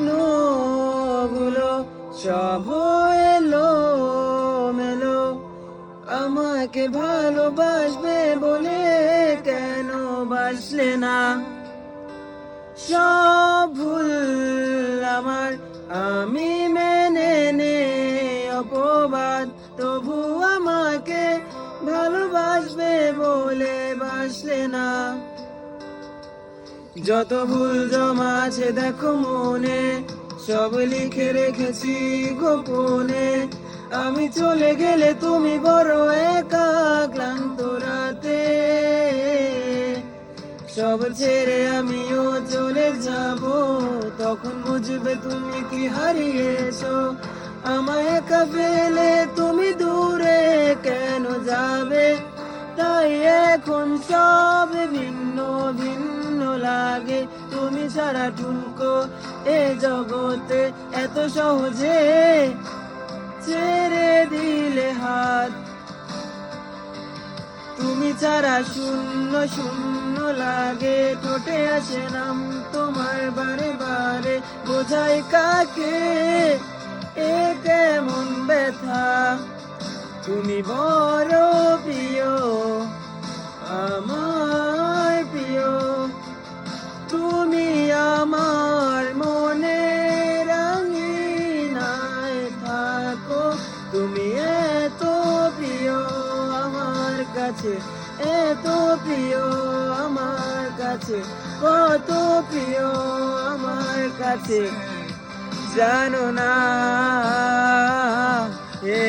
স্বপ্নগুলো সব এলো মেলো, আমাকে ভালোবাসবে বলে কেন বাসলে না? সব ভুল আমার, আমি মেনে নে অপবাদ, তবু আমাকে ভালোবাসবে বলে বাসলে না। যত ভুল জমা আছে দেখো মনে, সব লিখে রেখেছি গোপনে। আমি চলে গেলে তুমি বড় একা ক্লান্ত রাতে, সব ছেড়ে আমিও চলে যাব, তখন বুঝবে তুমি কি হারিয়েছো। আমায় একা ফেলে তুমি দূরে কেন যাবে? তাই এখন সব ভিন্ন ভিন্ন লাগে, তুমি ছাড়া ঠুনকো এ জগতে এত সহজে ছেড়ে দিলে হাত। তুমি ছাড়া শূন্য শূন্য লাগে, ঠোঁটে আসে নাম তোমার বারে বারে, বোঝাই কাকে এ কেমন ব্যথা। তুমি বড় প্রিয়, আমার প্রিয়, তুমি আমার মনে রাঙিনায় থাকো। তুমি এত প্রিয় আমার কাছে, এত প্রিয় আমার কাছে, কত প্রিয় আমার কাছে জানো না। হে